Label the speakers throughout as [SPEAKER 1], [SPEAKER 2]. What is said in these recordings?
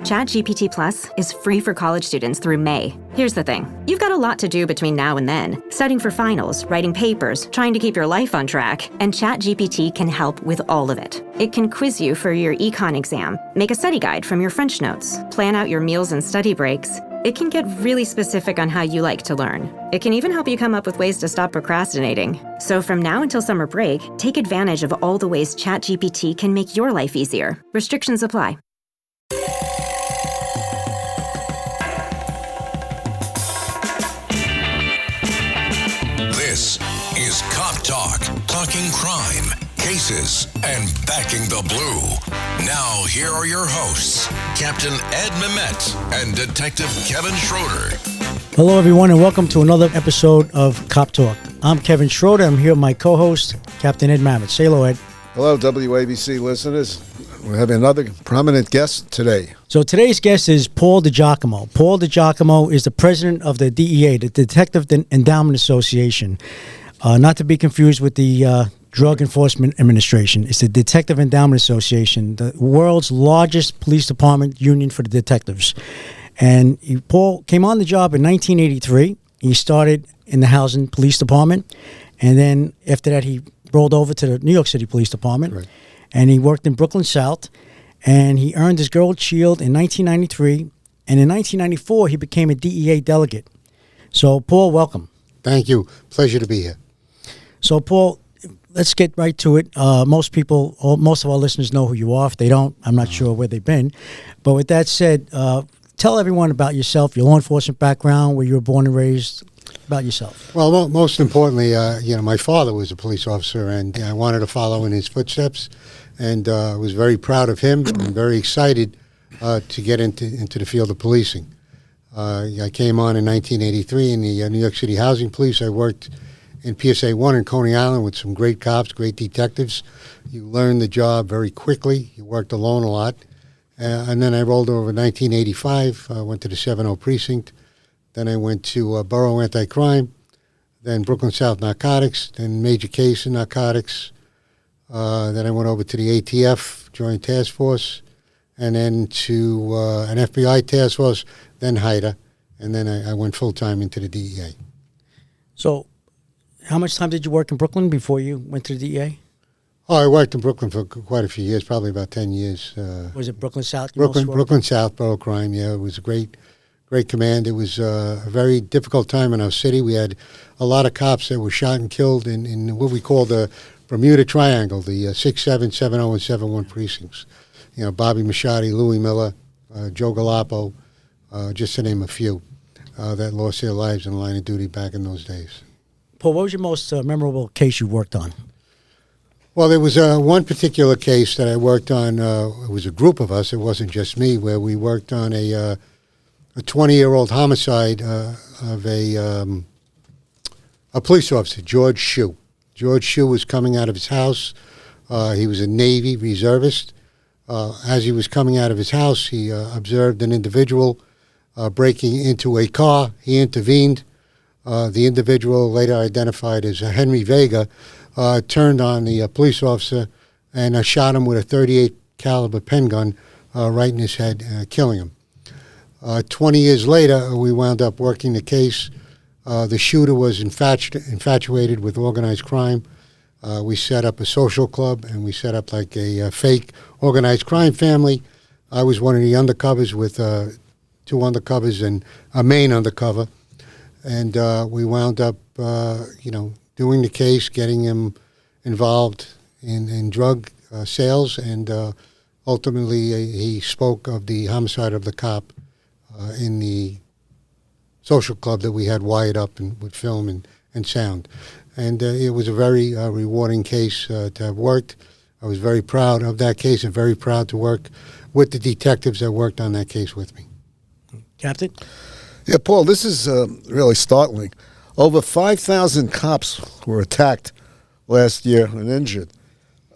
[SPEAKER 1] ChatGPT Plus is free for college students through May. Here's the thing. You've got a lot to do between now and then. Studying for finals, writing papers, trying to keep your life on track, and ChatGPT can help with all of it. It can quiz you for your econ exam, make a study guide from your French notes, plan out your meals and study breaks. It can get really specific on how you like to learn. It can even help you come up with ways to stop procrastinating. So from now until summer break, take advantage of all the ways ChatGPT can make your life easier. Restrictions apply.
[SPEAKER 2] This is Cop Talk, talking crime, cases, and backing the blue. Now, here are your hosts, Captain Ed Mehmet and Detective Kevin Schroeder.
[SPEAKER 3] Hello, everyone, and welcome to another episode of Cop Talk. I'm Kevin Schroeder. I'm here with my co-host, Captain Ed Mehmet. Say hello, Ed.
[SPEAKER 4] Hello, WABC listeners. We're having another prominent guest today.
[SPEAKER 3] So today's guest is Paul DiGiacomo. Paul DiGiacomo is the president of the DEA, the Detective Endowment Association. Not to be confused with the Drug Enforcement Administration. It's the Detective Endowment Association, the world's largest police department union for the detectives. And Paul came on the job in 1983. He started in the Housing Police Department. And then after that, he rolled over to the New York City Police Department. Right. And he worked in Brooklyn South. And he earned his Gold Shield in 1993. And in 1994, he became a DEA delegate. So, Paul, welcome.
[SPEAKER 5] Thank you. Pleasure to be here.
[SPEAKER 3] So, Paul, let's get right to it. Most people, or most of our listeners know who you are. If they don't, I'm not sure where they've been. But with that said, tell everyone about yourself, your law enforcement background, where you were born and raised, about yourself.
[SPEAKER 5] Well, most importantly, my father was a police officer, and I wanted to follow in his footsteps, and I was very proud of him and very excited to get into the field of policing. I came on in 1983 in the New York City Housing Police. I worked in PSA 1 in Coney Island with some great cops, great detectives. You learn the job very quickly. You worked alone a lot. And then I rolled over in 1985, went to the 7-0 precinct. Then I went to Borough Anti-Crime, then Brooklyn South Narcotics, then Major Case in Narcotics. Then I went over to the ATF Joint Task Force, and then to an FBI Task Force, then HIDA, and then I went full-time into the DEA.
[SPEAKER 3] So how much time did you work in Brooklyn before you went to the DEA?
[SPEAKER 5] Oh, I worked in Brooklyn for quite a few years, probably about 10 years.
[SPEAKER 3] Was it Brooklyn South?
[SPEAKER 5] Brooklyn South, Borough Crime, yeah. It was a great command. It was a very difficult time in our city. We had a lot of cops that were shot and killed in what we call the Bermuda Triangle, the 6, 7, 7, 0, and 7, 1 precincts. You know, Bobby Machado, Louis Miller, Joe Galapo, just to name a few, that lost their lives in the line of duty back in those days.
[SPEAKER 3] Paul, what was your most memorable case you worked on?
[SPEAKER 5] Well, there was one particular case that I worked on. It was a group of us. It wasn't just me, where we worked on a 20-year-old homicide of a police officer, George Shue. George Shue was coming out of his house. He was a Navy reservist. As he was coming out of his house, he observed an individual breaking into a car. He intervened. The individual, later identified as Henry Vega, turned on the police officer and shot him with a .38 caliber pen gun right in his head, killing him. 20 years later, we wound up working the case. The shooter was infatuated with organized crime. We set up a social club, and we set up like a fake organized crime family. I was one of the undercovers with 2 undercovers and a main undercover. And we wound up, doing the case, getting him involved in drug sales, and ultimately he spoke of the homicide of the cop in the social club that we had wired up and with film and sound. And it was a very rewarding case to have worked. I was very proud of that case and very proud to work with the detectives that worked on that case with me.
[SPEAKER 3] Captain?
[SPEAKER 4] Yeah, Paul, this is really startling. Over 5,000 cops were attacked last year and injured.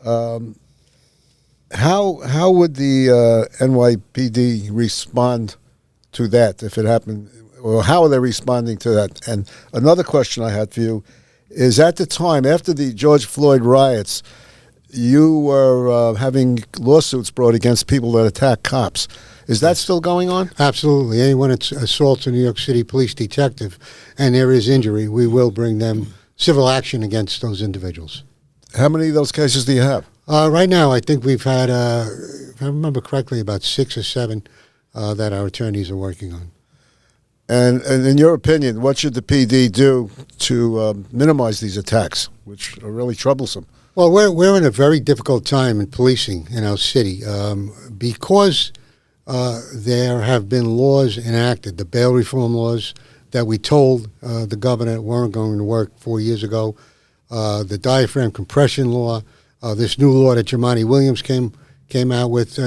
[SPEAKER 4] How would the NYPD respond to that if it happened? Or how are they responding to that? And another question I had for you is, at the time, after the George Floyd riots, you were having lawsuits brought against people that attack cops. Is that still going on?
[SPEAKER 5] Absolutely. Anyone that assaults a New York City police detective and there is injury, we will bring them civil action against those individuals.
[SPEAKER 4] How many of those cases do you have?
[SPEAKER 5] Right now, I think we've had, if I remember correctly, about 6 or 7 that our attorneys are working on.
[SPEAKER 4] And in your opinion, what should the PD do to minimize these attacks, which are really troublesome?
[SPEAKER 5] Well, we're in a very difficult time in policing in our city because there have been laws enacted, the bail reform laws that we told the governor weren't going to work 4 years ago, the diaphragm compression law, this new law that Jumaane Williams came out with.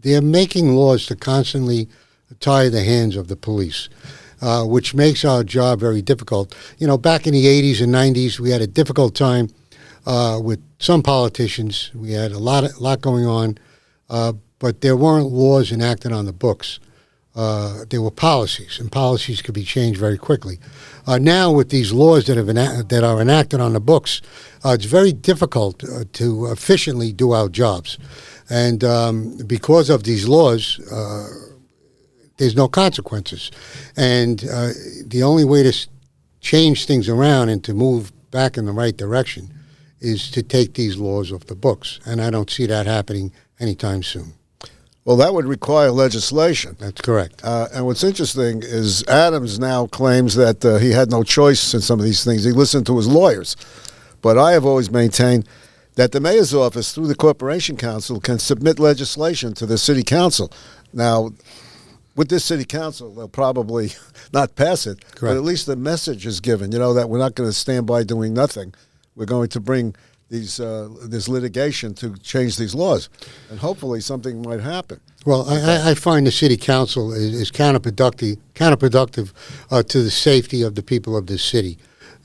[SPEAKER 5] They're making laws to constantly tie the hands of the police, which makes our job very difficult. You know, back in the 80s and 90s, we had a difficult time with some politicians. We had a lot going on, but there weren't laws enacted on the books. There were policies, and policies could be changed very quickly. Now, with these laws that are enacted on the books, it's very difficult to efficiently do our jobs. And because of these laws, there's no consequences. And the only way to change things around and to move back in the right direction is to take these laws off the books. And I don't see that happening anytime soon.
[SPEAKER 4] Well, that would require legislation.
[SPEAKER 5] That's correct.
[SPEAKER 4] And what's interesting is Adams now claims that he had no choice in some of these things. He listened to his lawyers. But I have always maintained that the mayor's office, through the Corporation Council, can submit legislation to the city council. Now, with this city council, they'll probably not pass it,
[SPEAKER 5] Correct.
[SPEAKER 4] but at least the message is given, you know, that we're not going to stand by doing nothing. We're going to bring these this litigation to change these laws, and hopefully something might happen.
[SPEAKER 5] Well, I find the city council is counterproductive to the safety of the people of this city.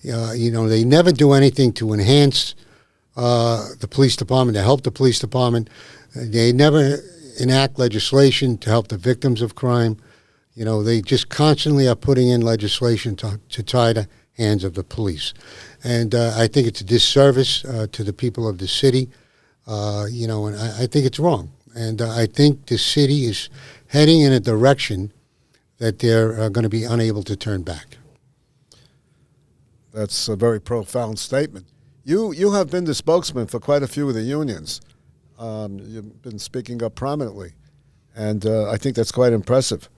[SPEAKER 5] You know, they never do anything to enhance the police department, to help the police department. They never enact legislation to help the victims of crime. You know, they just constantly are putting in legislation to tie the hands of the police. And I think it's a disservice to the people of the city, you know, and I think it's wrong. And I think the city is heading in a direction that they're going to be unable to turn back.
[SPEAKER 4] That's a very profound statement. You have been the spokesman for quite a few of the unions. You've been speaking up prominently, and I think that's quite impressive.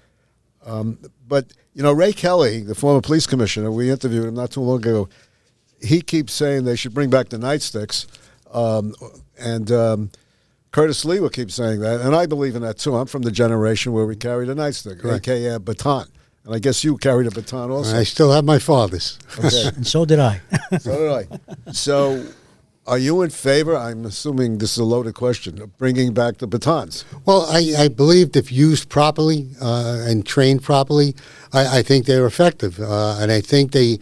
[SPEAKER 4] But, you know, Ray Kelly, the former police commissioner, we interviewed him not too long ago, he keeps saying they should bring back the nightsticks, and Curtis Lee will keep saying that, and I believe in that too. I'm from the generation where we carried a nightstick,
[SPEAKER 5] Correct.
[SPEAKER 4] a.k.a. a baton. And I guess you carried a baton also.
[SPEAKER 5] I still have my father's.
[SPEAKER 4] Okay.
[SPEAKER 3] And so did I.
[SPEAKER 4] So did I. So are you in favor, I'm assuming this is a loaded question, of bringing back the batons?
[SPEAKER 5] Well, I believe if used properly and trained properly, I think they're effective. And I think they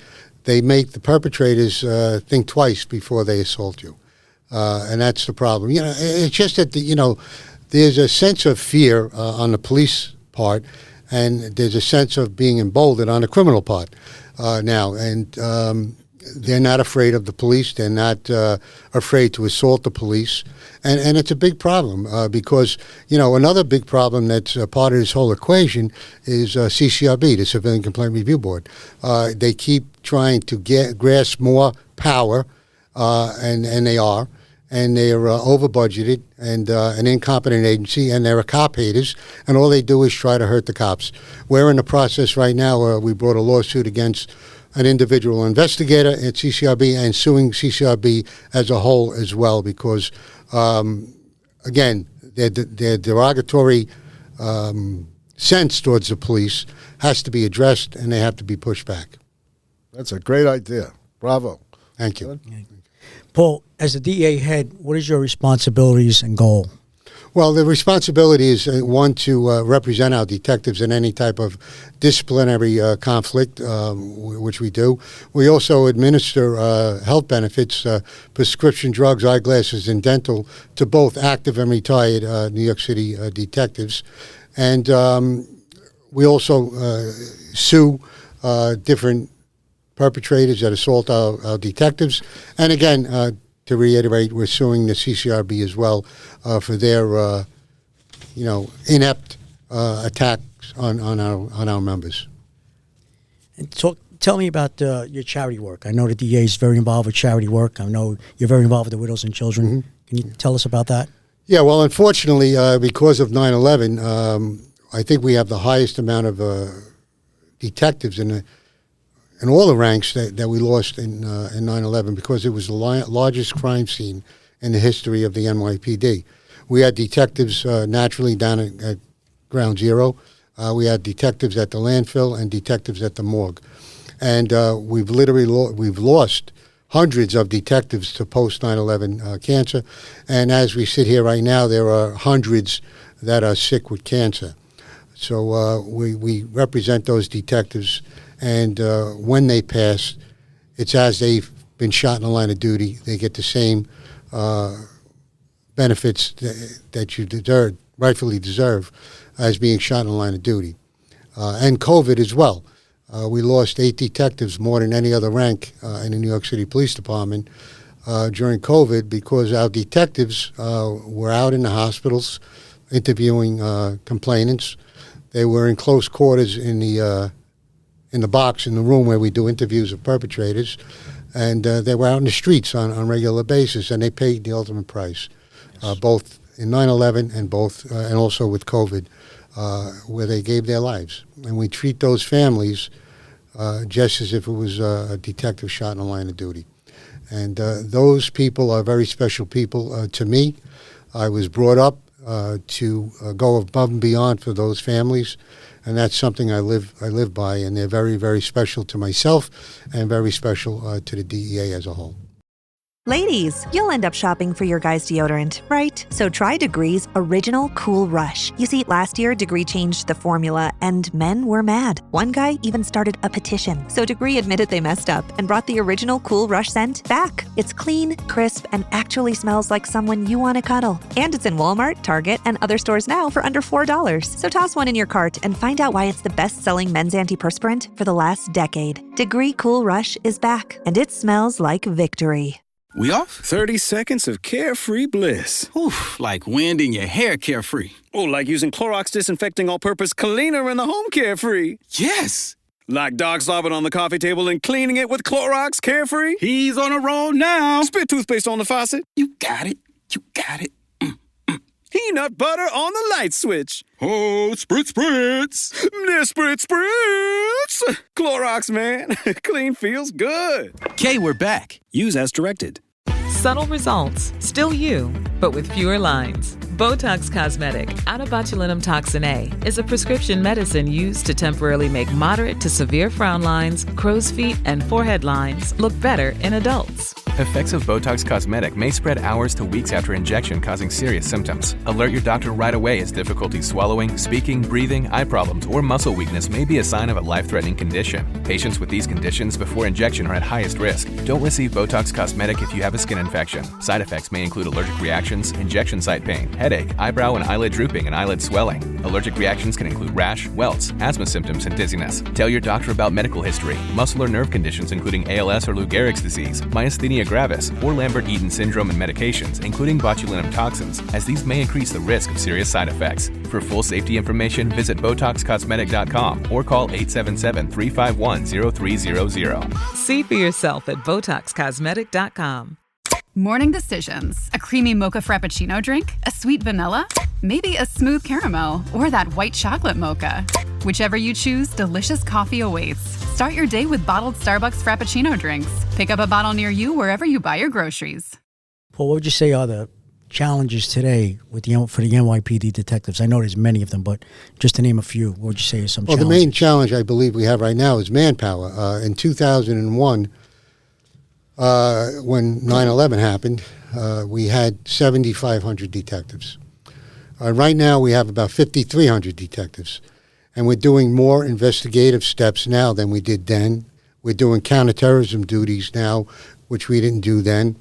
[SPEAKER 5] make the perpetrators think twice before they assault you. And that's the problem. You know, it's just that, you know, there's a sense of fear on the police part, and there's a sense of being emboldened on the criminal part now. And they're not afraid of the police. They're not afraid to assault the police. And it's a big problem because, you know, another big problem that's part of this whole equation is CCRB, the Civilian Complaint Review Board. They keep trying to grasp more power, and they are. And they're over budgeted and an incompetent agency, and they're a cop haters, and all they do is try to hurt the cops. We're in the process right now. We brought a lawsuit against an individual investigator at CCRB and suing CCRB as a whole as well because, again, their derogatory sense towards the police has to be addressed, and they have to be pushed back.
[SPEAKER 4] That's a great idea. Bravo.
[SPEAKER 5] Thank you.
[SPEAKER 3] Paul, as the DEA head, what is your responsibilities and goal?
[SPEAKER 5] Well, the responsibility is, one, to represent our detectives in any type of disciplinary conflict, which we do. We also administer health benefits, prescription drugs, eyeglasses, and dental to both active and retired New York City detectives. And we also sue different perpetrators that assault our detectives. And again, to reiterate, we're suing the CCRB as well for their, inept attacks on our members.
[SPEAKER 3] And tell me about your charity work. I know the DEA is very involved with charity work. I know you're very involved with the widows and children. Mm-hmm. Can you tell us about that?
[SPEAKER 5] Yeah, well, unfortunately, because of 9/11, I think we have the highest amount of detectives in all the ranks that we lost in 9/11 because it was the largest crime scene in the history of the NYPD. We had detectives naturally down at Ground Zero. We had detectives at the landfill and detectives at the morgue. And we've lost hundreds of detectives to post 9/11 cancer. And as we sit here right now, there are hundreds that are sick with cancer. So we represent those detectives, and when they pass, it's as they've been shot in the line of duty. They get the same benefits that you rightfully deserve as being shot in the line of duty. And COVID as well. We lost 8 detectives, more than any other rank in the New York City Police Department during COVID because our detectives were out in the hospitals interviewing complainants. They were in close quarters in the box in the room where we do interviews of perpetrators, and they were out in the streets on a regular basis, and they paid the ultimate price, both in 9/11 and also with COVID, where they gave their lives. And we treat those families just as if it was a detective shot in the line of duty. And those people are very special people to me. I was brought up to go above and beyond for those families, and that's something I live by, and they're very, very special to myself and very special to the DEA as a whole.
[SPEAKER 6] Ladies, you'll end up shopping for your guy's deodorant, right? So try Degree's Original Cool Rush. You see, last year, Degree changed the formula, and men were mad. One guy even started a petition. So Degree admitted they messed up and brought the Original Cool Rush scent back. It's clean, crisp, and actually smells like someone you want to cuddle. And it's in Walmart, Target, and other stores now for under $4. So toss one in your cart and find out why it's the best-selling men's antiperspirant for the last decade. Degree Cool Rush is back, and it smells like victory.
[SPEAKER 7] We off? 30 seconds of carefree bliss.
[SPEAKER 8] Oof, like wind in your hair carefree.
[SPEAKER 7] Oh, like using Clorox Disinfecting All-Purpose Cleaner in the home carefree.
[SPEAKER 8] Yes.
[SPEAKER 7] Like dog slobbing on the coffee table and cleaning it with Clorox Carefree.
[SPEAKER 8] He's on a roll now.
[SPEAKER 7] Spit toothpaste on the faucet.
[SPEAKER 8] You got it. You got it.
[SPEAKER 7] Peanut butter on the light switch.
[SPEAKER 8] Oh, spritz.
[SPEAKER 7] Spritz. Clorox, man. Clean feels good.
[SPEAKER 8] Okay, we're back.
[SPEAKER 7] Use as directed.
[SPEAKER 9] Subtle results, still you, but with fewer lines. Botox Cosmetic, out of botulinum toxin A, is a prescription medicine used to temporarily make moderate to severe frown lines, crow's feet, and forehead lines look better in adults.
[SPEAKER 10] Effects of Botox Cosmetic may spread hours to weeks after injection, causing serious symptoms. Alert your doctor right away as difficulty swallowing, speaking, breathing, eye problems, or muscle weakness may be a sign of a life-threatening condition. Patients with these conditions before injection are at highest risk. Don't receive Botox Cosmetic if you have a skin infection. Side effects may include allergic reactions, injection site pain, headache, eyebrow and eyelid drooping, and eyelid swelling. Allergic reactions can include rash, welts, asthma symptoms, and dizziness. Tell your doctor about medical history, muscle or nerve conditions including ALS or Lou Gehrig's disease, myasthenia gravis, or Lambert-Eaton syndrome, and medications, including botulinum toxins, as these may increase the risk of serious side effects. For full safety information, visit BotoxCosmetic.com or call 877-351-0300.
[SPEAKER 9] See for yourself at BotoxCosmetic.com.
[SPEAKER 11] Morning decisions. A creamy mocha frappuccino drink? A sweet vanilla? Maybe a smooth caramel? Or that white chocolate mocha? Whichever you choose, delicious coffee awaits. Start your day with bottled Starbucks Frappuccino drinks. Pick up a bottle near you wherever you buy your groceries.
[SPEAKER 3] Paul, what would you say are the challenges today for the NYPD detectives? I know there's many of them, but just to name a few, what would you say are some challenges?
[SPEAKER 5] Well, the main challenge I believe we have right now is manpower. In 2001, when 9/11 happened, we had 7,500 detectives. Right now, we have about 5,300 detectives, and we're doing more investigative steps now than we did then. We're doing counterterrorism duties now, which we didn't do then.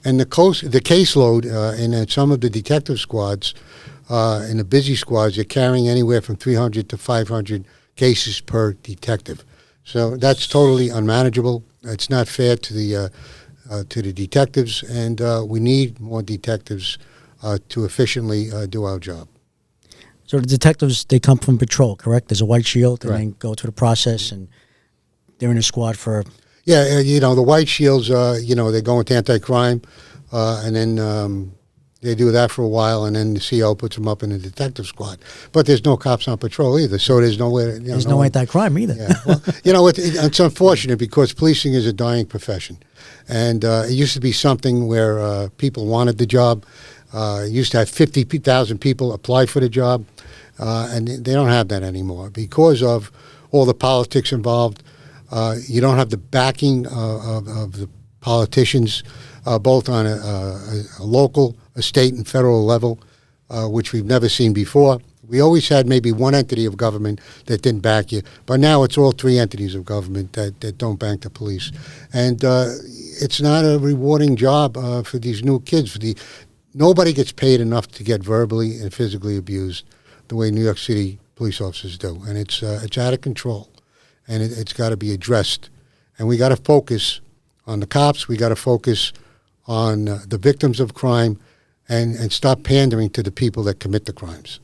[SPEAKER 5] And the caseload in some of the detective squads, in the busy squads, they're carrying anywhere from 300 to 500 cases per detective. So that's totally unmanageable. It's not fair to the detectives, and we need more detectives to efficiently do our job.
[SPEAKER 3] So the detectives, they come from patrol, correct? There's a white shield, and
[SPEAKER 5] Correct.
[SPEAKER 3] then go through the process, and they're in a squad for...
[SPEAKER 5] Yeah, the white shields, they go into anti-crime, and then they do that for a while, and then the CO puts them up in the detective squad. But there's no cops on patrol either, so there's nowhere...
[SPEAKER 3] There's no anti-crime either.
[SPEAKER 5] Yeah, well, it's unfortunate because policing is a dying profession. And it used to be something where people wanted the job. It used to have 50,000 people apply for the job, and they don't have that anymore because of all the politics involved. You don't have the backing of the politicians, both on a local, a state, and federal level, which we've never seen before. We always had maybe one entity of government that didn't back you, but now it's all three entities of government that don't back the police. And it's not a rewarding job for these new kids. Nobody gets paid enough to get verbally and physically abused the way New York City police officers do. And it's out of control. And it's got to be addressed. And we got to focus on the cops. We got to focus on the victims of crime and stop pandering to the people that commit the crimes.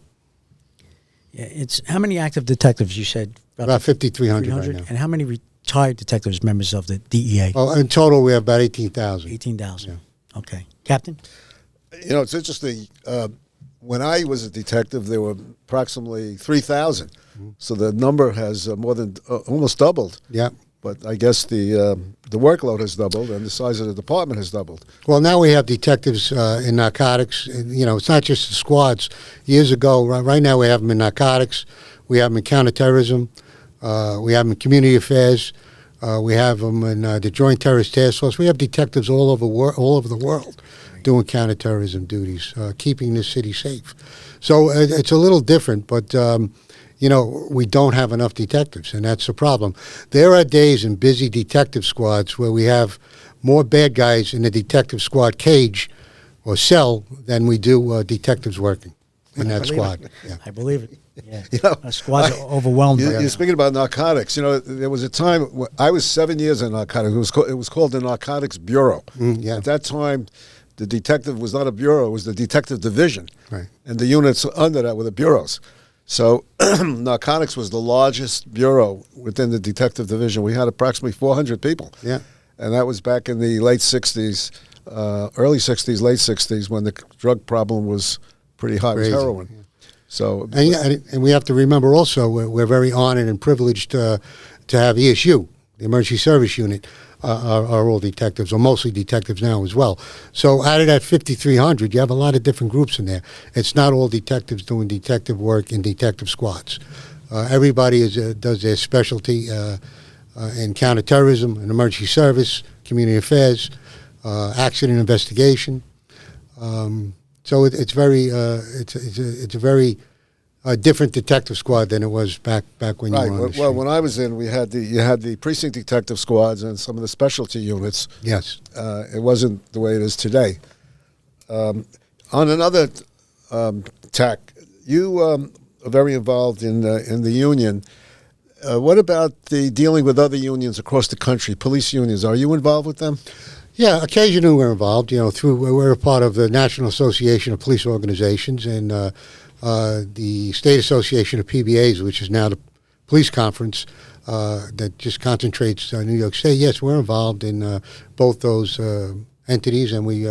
[SPEAKER 3] Yeah, it's how many active detectives, you said?
[SPEAKER 5] About 5,300 right now.
[SPEAKER 3] And how many retired detectives, members of the DEA?
[SPEAKER 5] Well, in total, we have about 18,000.
[SPEAKER 3] 18,000.
[SPEAKER 5] Yeah.
[SPEAKER 3] Okay. Captain?
[SPEAKER 4] It's interesting. When I was a detective, there were approximately 3,000. So the number has more than almost doubled.
[SPEAKER 5] Yeah.
[SPEAKER 4] But I guess the workload has doubled and the size of the department has doubled.
[SPEAKER 5] Well, now we have detectives in narcotics. It's not just the squads. Years ago, right now we have them in narcotics. We have them in counterterrorism. We have them in community affairs. We have them in the Joint Terrorist Task Force. We have detectives all over the world doing counterterrorism duties, keeping the city safe. So it's a little different, but... we don't have enough detectives, and that's the problem. There are days in busy detective squads where we have more bad guys in the detective squad cage or cell than we do detectives working in that squad.
[SPEAKER 3] Yeah. I believe it. Yeah. Squads are overwhelmed.
[SPEAKER 4] You're speaking about narcotics. There was a time when I was 7 years in narcotics. It was called the Narcotics Bureau. At that time, the detective was not a bureau; it was the detective division,
[SPEAKER 5] right.
[SPEAKER 4] And the units under that were the bureaus. So narcotics was the largest bureau within the detective division. We had approximately 400 people.
[SPEAKER 5] Yeah.
[SPEAKER 4] And that was back in the late 60s, early 60s, late 60s, when the drug problem was pretty hot with heroin. Yeah. So,
[SPEAKER 5] and we have to remember also, we're very honored and privileged to have ESU, the Emergency Service Unit, are all detectives, or mostly detectives now as well. So out of that 5,300, you have a lot of different groups in there. It's not all detectives doing detective work in detective squads. Everybody does their specialty in counterterrorism, in emergency service, community affairs, accident investigation. So it's a very different detective squad than it was back when you were on the street.
[SPEAKER 4] Well, when I was in, you had the precinct detective squads and some of the specialty units.
[SPEAKER 5] Yes.
[SPEAKER 4] It wasn't the way it is today. On another tack, you are very involved in the union. What about the dealing with other unions across the country, police unions? Are you involved with them?
[SPEAKER 5] Yeah, occasionally we're involved. We're a part of the National Association of Police Organizations and the State Association of PBAs, which is now the police conference that just concentrates on New York State. Yes, we're involved in both those entities, and we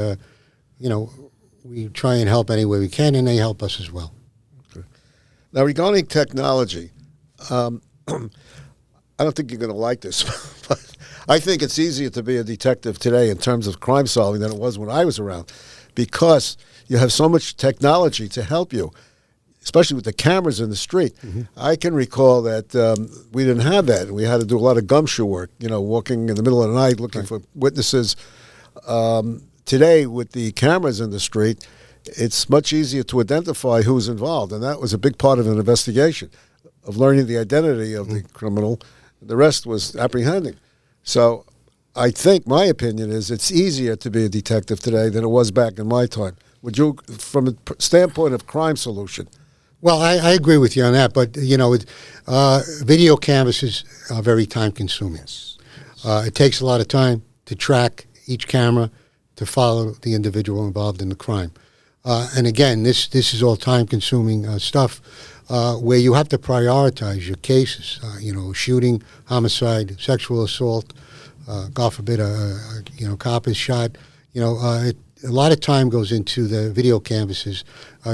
[SPEAKER 5] try and help any way we can, and they help us as well.
[SPEAKER 4] Okay. Now, regarding technology, I don't think you're going to like this, but I think it's easier to be a detective today in terms of crime solving than it was when I was around, because you have so much technology to help you, especially with the cameras in the street. Mm-hmm. I can recall that we didn't have that. We had to do a lot of gumshoe work, walking in the middle of the night looking for witnesses. Today, with the cameras in the street, it's much easier to identify who's involved, and that was a big part of an investigation, of learning the identity of the criminal. The rest was apprehending. So I think my opinion is it's easier to be a detective today than it was back in my time. Would you, from a standpoint of crime solution?
[SPEAKER 5] Well, I agree with you on that, but, video canvases are very time-consuming. Yes. It takes a lot of time to track each camera, to follow the individual involved in the crime. And again, this is all time-consuming stuff where you have to prioritize your cases. Shooting, homicide, sexual assault, God forbid, cop is shot. A lot of time goes into the video canvases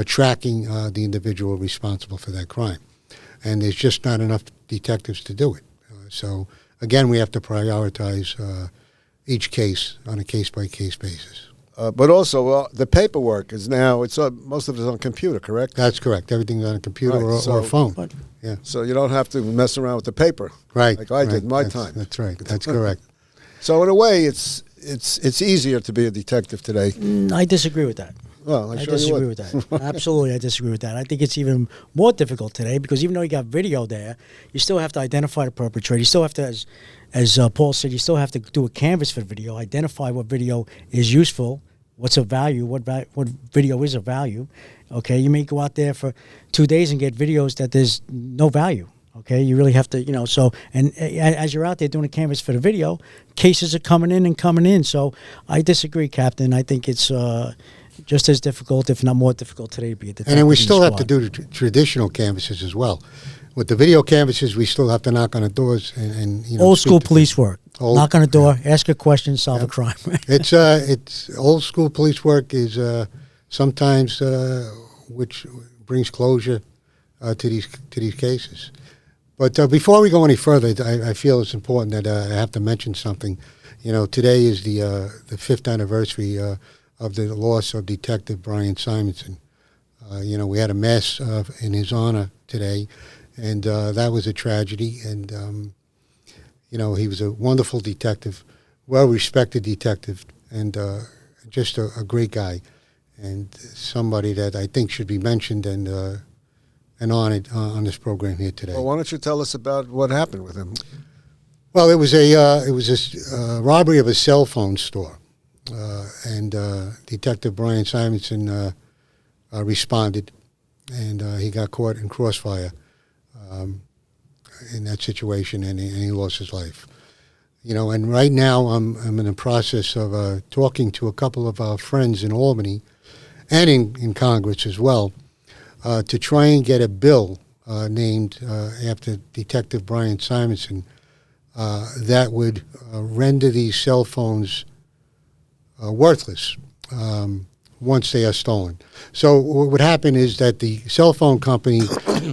[SPEAKER 5] tracking the individual responsible for that crime. And there's just not enough detectives to do it. So, again, we have to prioritize each case on a case-by-case basis.
[SPEAKER 4] But also, the paperwork is now, most of it is on computer, correct?
[SPEAKER 5] That's correct. Everything's on a computer or phone. Yeah.
[SPEAKER 4] So you don't have to mess around with the paper.
[SPEAKER 5] Right.
[SPEAKER 4] Like I did my time.
[SPEAKER 5] That's right. That's correct.
[SPEAKER 4] So in a way, it's easier to be a detective today.
[SPEAKER 3] I disagree with that.
[SPEAKER 4] Well,
[SPEAKER 3] I disagree with that. Absolutely, I disagree with that. I think it's even more difficult today because even though you got video there, you still have to identify the perpetrator. You still have to, as Paul said, you still have to do a canvas for the video, identify what video is useful, what's of value, what video is of value. Okay, you may go out there for 2 days and get videos that there's no value. Okay, you really have to, and as you're out there doing a canvas for the video, cases are coming in. So I disagree, Captain. I think it's just as difficult, if not more difficult today to be a detective.
[SPEAKER 5] And then we still have to do the traditional canvases as well. With the video canvases, we still have to knock on the doors and
[SPEAKER 3] old school police work. Knock on the door, ask a question, solve a crime.
[SPEAKER 5] It's old school police work is sometimes which brings closure to these cases. But before we go any further, I feel it's important that I have to mention something. Today is the 5th anniversary of the loss of Detective Brian Simonson. We had a mass in his honor today, and that was a tragedy. And he was a wonderful detective, well-respected detective, and just a great guy, and somebody that I think should be mentioned and honored on this program here today.
[SPEAKER 4] Well, why don't you tell us about what happened with him?
[SPEAKER 5] Well, it was a robbery of a cell phone store, and Detective Brian Simonson responded, and he got caught in crossfire in that situation, and he lost his life. And right now I'm in the process of talking to a couple of our friends in Albany and in Congress as well, to try and get a bill named after Detective Brian Simonson that would render these cell phones worthless once they are stolen. So what would happen is that the cell phone company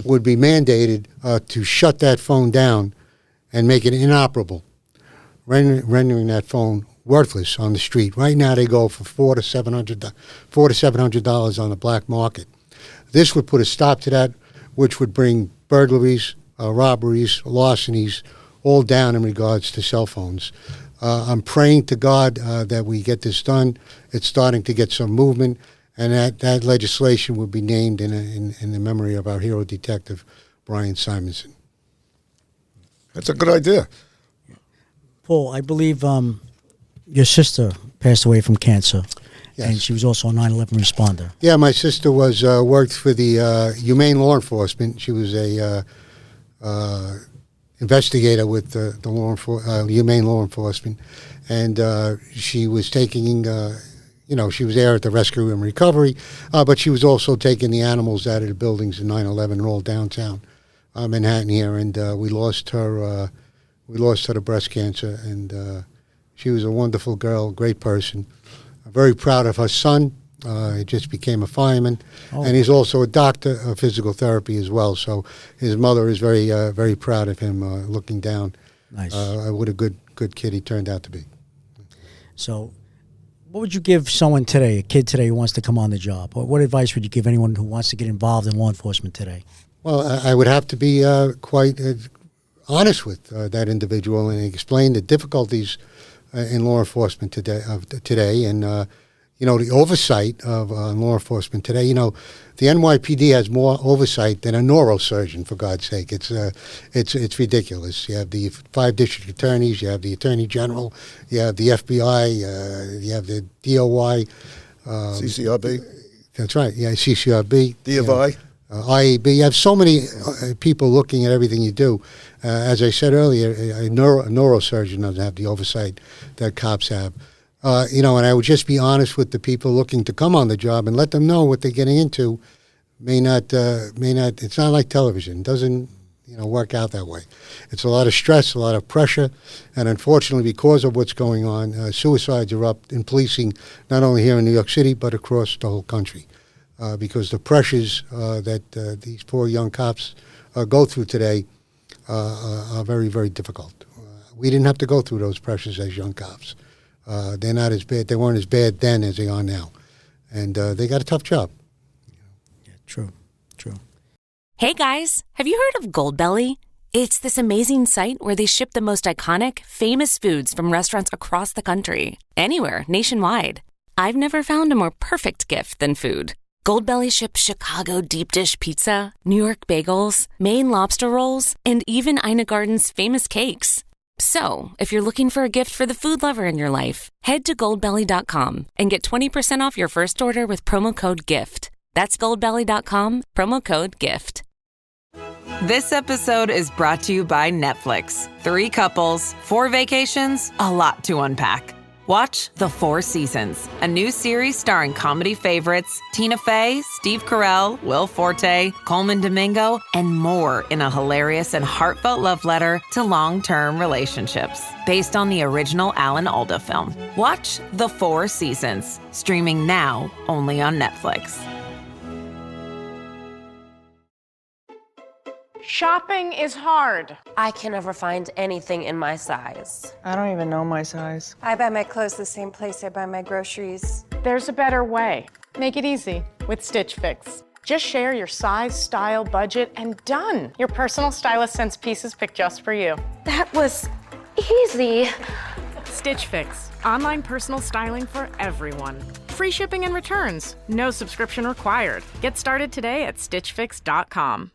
[SPEAKER 5] would be mandated to shut that phone down and make it inoperable, rendering that phone worthless on the street. Right now they go for $400 to $700 on the black market. This would put a stop to that, which would bring burglaries, robberies, larcenies, all down in regards to cell phones. I'm praying to God that we get this done. It's starting to get some movement, and that legislation would be named in the memory of our hero detective, Brian Simonson.
[SPEAKER 4] That's a good idea.
[SPEAKER 3] Paul, I believe your sister passed away from cancer.
[SPEAKER 5] Yes.
[SPEAKER 3] And she was also a 9/11 responder.
[SPEAKER 5] Yeah, my sister was worked for the humane law enforcement. She was a investigator with the humane law enforcement, and she was taking, she was there at the rescue and recovery, but she was also taking the animals out of the buildings in 9/11 and all downtown Manhattan here, and we lost her. We lost her to breast cancer, and she was a wonderful girl, great person. Very proud of her son. He just became a fireman, and he's also a doctor of physical therapy as well. So his mother is very, very proud of him, looking down.
[SPEAKER 3] Nice.
[SPEAKER 5] What a good kid he turned out to be.
[SPEAKER 3] So what would you give someone today, a kid today who wants to come on the job? What advice would you give anyone who wants to get involved in law enforcement today?
[SPEAKER 5] Well, I would have to be quite honest with that individual and explain the difficulties in law enforcement today, and the oversight of law enforcement today. The NYPD has more oversight than a neurosurgeon. For God's sake, it's ridiculous. You have the 5 district attorneys, you have the attorney general, you have the FBI, you have the DOI,
[SPEAKER 4] CCRB.
[SPEAKER 5] That's right. Yeah, CCRB,
[SPEAKER 4] DFI.
[SPEAKER 5] IEB. You have so many people looking at everything you do. As I said earlier, a neurosurgeon doesn't have the oversight that cops have. And I would just be honest with the people looking to come on the job and let them know what they're getting into. May not. It's not like television. It doesn't, work out that way. It's a lot of stress, a lot of pressure, and unfortunately, because of what's going on, suicides are up in policing, not only here in New York City, but across the whole country. Because the pressures that these poor young cops go through today are very, very difficult. We didn't have to go through those pressures as young cops. They're not as bad. They weren't as bad then as they are now, and they got a tough job.
[SPEAKER 3] Yeah, true.
[SPEAKER 12] Hey guys, have you heard of Goldbelly? It's this amazing site where they ship the most iconic, famous foods from restaurants across the country, anywhere, nationwide. I've never found a more perfect gift than food. Goldbelly ships Chicago deep dish pizza, New York bagels, Maine lobster rolls, and even Ina Garden's famous cakes. So, if you're looking for a gift for the food lover in your life, head to goldbelly.com and get 20% off your first order with promo code GIFT. That's goldbelly.com, promo code GIFT.
[SPEAKER 9] This episode is brought to you by Netflix. 3 couples, 4 vacations, a lot to unpack. Watch The 4 Seasons, a new series starring comedy favorites Tina Fey, Steve Carell, Will Forte, Coleman Domingo, and more in a hilarious and heartfelt love letter to long-term relationships. Based on the original Alan Alda film. Watch The 4 Seasons, streaming now only on Netflix.
[SPEAKER 13] Shopping is hard.
[SPEAKER 14] I can never find anything in my size.
[SPEAKER 13] I don't even know my size.
[SPEAKER 15] I buy my clothes the same place I buy my groceries.
[SPEAKER 13] There's a better way. Make it easy with Stitch Fix. Just share your size, style, budget, and done. Your personal stylist sends pieces picked just for you.
[SPEAKER 15] That was easy.
[SPEAKER 13] Stitch Fix. Online personal styling for everyone. Free shipping and returns. No subscription required. Get started today at stitchfix.com.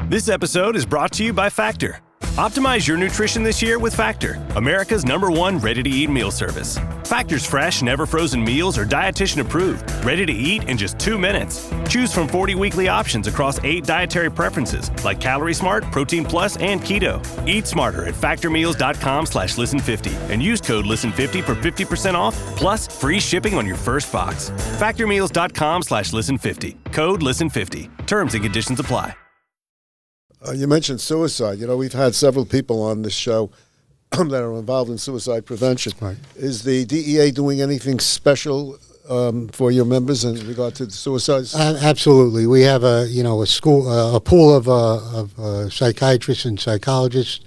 [SPEAKER 16] This episode is brought to you by Factor. Optimize your nutrition this year with Factor, America's #1 ready-to-eat meal service. Factor's fresh, never-frozen meals are dietitian approved, ready to eat in just 2 minutes. Choose from 40 weekly options across 8 dietary preferences like Calorie Smart, Protein Plus, and Keto. Eat smarter at factormeals.com/listen50 and use code listen50 for 50% off plus free shipping on your first box. Factormeals.com/listen50. Code listen50. Terms and conditions apply.
[SPEAKER 4] You mentioned suicide. We've had several people on this show that are involved in suicide prevention.
[SPEAKER 5] Right.
[SPEAKER 4] Is the DEA doing anything special for your members in regard to suicides?
[SPEAKER 5] Absolutely. We have a pool of psychiatrists and psychologists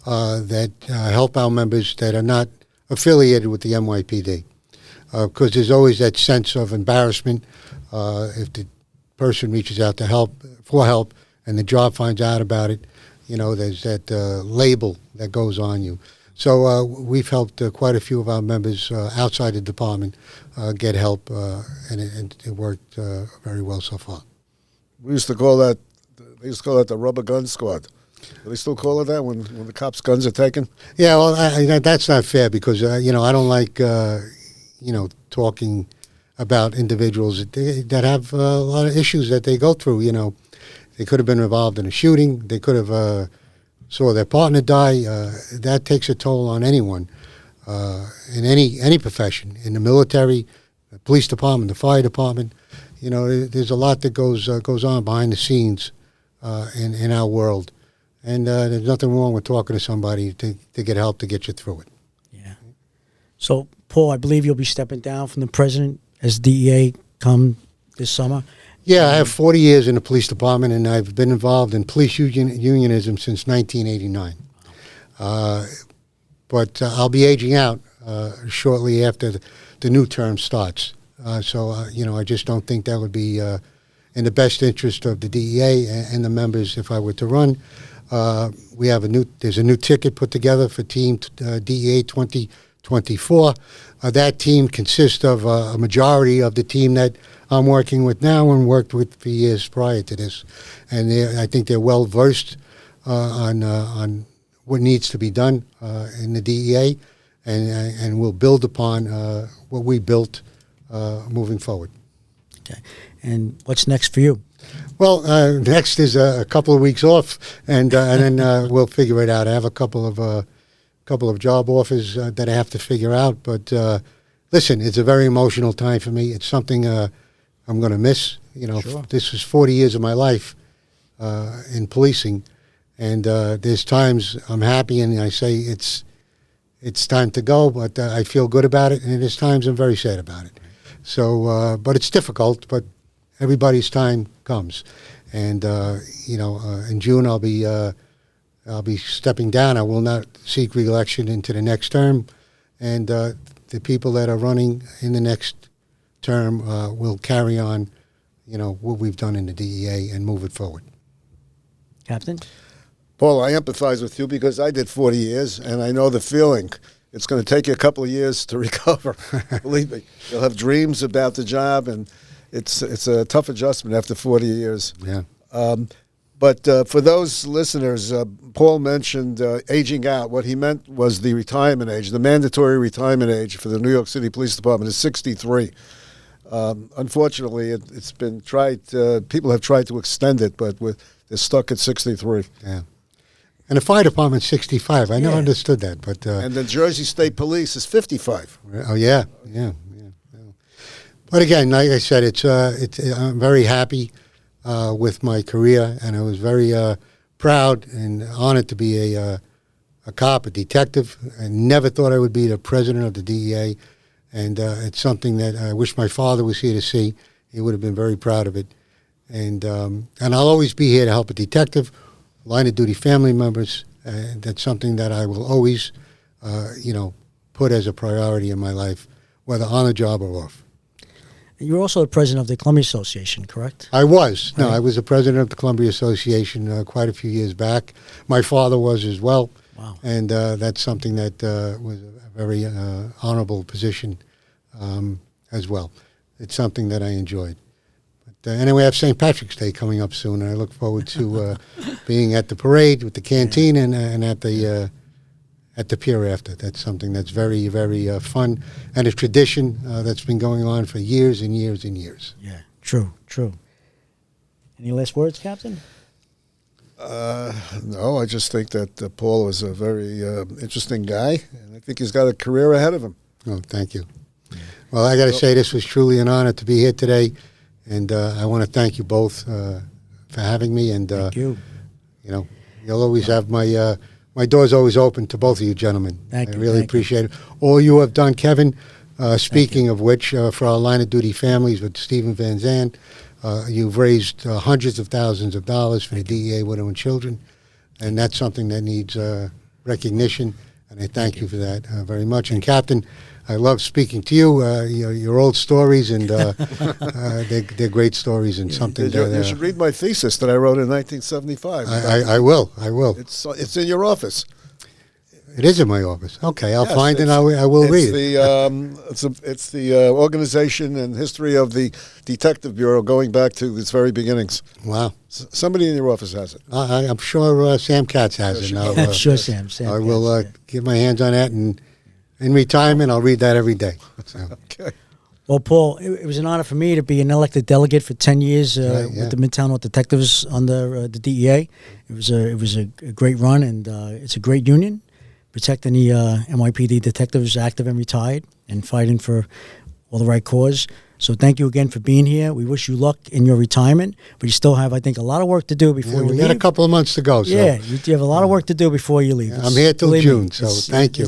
[SPEAKER 5] that help our members that are not affiliated with the NYPD. Because there's always that sense of embarrassment if the person reaches out for help, and the job finds out about it. There's that label that goes on you. So we've helped quite a few of our members outside the department get help, and it worked very well so far.
[SPEAKER 4] They used to call that the rubber gun squad. Do they still call it that when the cops' guns are taken?
[SPEAKER 5] Yeah, well, that's not fair because I don't like talking about individuals that have a lot of issues that they go through. They could have been involved in a shooting. They could have saw their partner die. That takes a toll on anyone in any profession, in the military, the police department, the fire department. There's a lot that goes on behind the scenes in our world, and there's nothing wrong with talking to somebody to get help to get you through it.
[SPEAKER 3] Yeah. So, Paul, I believe you'll be stepping down from the president as DEA come this summer.
[SPEAKER 5] Yeah, I have 40 years in the police department, and I've been involved in police unionism since 1989. But I'll be aging out shortly after the new term starts. So I just don't think that would be in the best interest of the DEA and the members if I were to run. There's a new ticket put together for Team DEA 2024. That team consists of a majority of the team that I'm working with now and worked with for years prior to this. And I think they're well versed on what needs to be done in the DEA, and we'll build upon what we built moving forward.
[SPEAKER 3] Okay. And what's next for you?
[SPEAKER 5] Well, next is a couple of weeks off, and then we'll figure it out. I have a couple of couple of job offers that I have to figure out. But listen, it's a very emotional time for me. It's something I'm going to miss. You know,
[SPEAKER 3] Sure.
[SPEAKER 5] this was 40 years of my life in policing, and there's times I'm happy and I say it's time to go, but I feel good about it, and there's times I'm very sad about it. So, but it's difficult, but everybody's time comes. And, in June I'll be stepping down. I will not seek re-election into the next term, and the people that are running in the next term will carry on, what we've done in the DEA and move it forward.
[SPEAKER 3] Captain?
[SPEAKER 4] Paul, I empathize with you because I did 40 years, and I know the feeling. It's going to take you a couple of years to recover. Believe me, you'll have dreams about the job, and it's a tough adjustment after 40 years.
[SPEAKER 5] Yeah.
[SPEAKER 4] But for those listeners, Paul mentioned aging out. What he meant was the retirement age. The mandatory retirement age for the New York City Police Department is 63. Unfortunately, it's been tried. People have tried to extend it, but they're stuck at 63.
[SPEAKER 5] Yeah. And the fire department's 65. I never understood that. But
[SPEAKER 4] and the Jersey State Police is 55.
[SPEAKER 5] Oh, yeah. But again, like I said, I'm very happy with my career, and I was very proud and honored to be a cop, a detective. I never thought I would be the president of the DEA, and it's something that I wish my father was here to see. He would have been very proud of it. And I'll always be here to help a detective, line of duty family members. That's something that I will always, put as a priority in my life, whether on the job or off.
[SPEAKER 3] You're also the president of the Columbia Association, correct?
[SPEAKER 5] I was. No, I was the president of the Columbia Association quite a few years back. My father was as well.
[SPEAKER 3] Wow.
[SPEAKER 5] And that's something that was a very honorable position as well. It's something that I enjoyed. Anyway, I have St. Patrick's Day coming up soon, and I look forward to being at the parade with the canteen and at the pier after. That's something that's very, very fun, and a tradition that's been going on for years and years and years.
[SPEAKER 3] Yeah, true. Any last words, Captain?
[SPEAKER 4] No, I just think that Paul is a very interesting guy, and I think he's got a career ahead of him.
[SPEAKER 5] Oh, thank you. Well, I got to say this was truly an honor to be here today. And I want to thank you both for having me. And
[SPEAKER 3] thank you.
[SPEAKER 5] You'll always have my door's always open to both of you gentlemen.
[SPEAKER 3] Thank you.
[SPEAKER 5] I really appreciate it. All you have done, Kevin. Speaking of which, for our line of duty families with Stephen Van Zandt, you've raised hundreds of thousands of dollars for the DEA Widow and Children, and that's something that needs recognition. And I thank you for that very much. And Captain, I love speaking to you. Your old stories, and they're great stories, and something.
[SPEAKER 4] You should read my thesis that I wrote in 1975.
[SPEAKER 5] I will.
[SPEAKER 4] It's in your office.
[SPEAKER 5] It is in my office. Okay, I'll find it and I will read
[SPEAKER 4] it. It's the organization and history of the Detective Bureau going back to its very beginnings.
[SPEAKER 5] Wow.
[SPEAKER 4] Somebody in your office has it.
[SPEAKER 5] I'm sure Sam Katz has it.
[SPEAKER 3] I'm sure Sam
[SPEAKER 5] I will get my hands on that, and in retirement, I'll read that every day. So.
[SPEAKER 4] Okay.
[SPEAKER 3] Well, Paul, it was an honor for me to be an elected delegate for 10 years with the Midtown North Detectives under the DEA. It was a great run, and it's a great union, protecting the NYPD detectives, active and retired, and fighting for all the right cause. So thank you again for being here. We wish you luck in your retirement, but you still have, I think, a lot of work to do before you leave.
[SPEAKER 5] We got a couple of months to go. So.
[SPEAKER 3] Yeah, you have a lot of work to do before you leave.
[SPEAKER 5] I'm here till June, so thank you.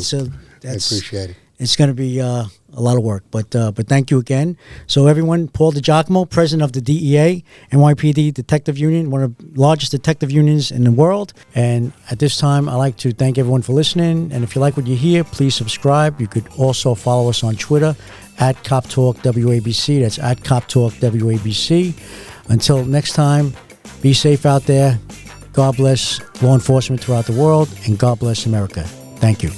[SPEAKER 5] I appreciate it.
[SPEAKER 3] It's going to be a lot of work, but thank you again. So everyone, Paul DiGiacomo, president of the DEA, NYPD Detective Union, one of the largest detective unions in the world. And at this time, I'd like to thank everyone for listening. And if you like what you hear, please subscribe. You could also follow us on Twitter at Cop Talk WABC. That's at Cop Talk WABC. Until next time, be safe out there. God bless law enforcement throughout the world, and God bless America. Thank you.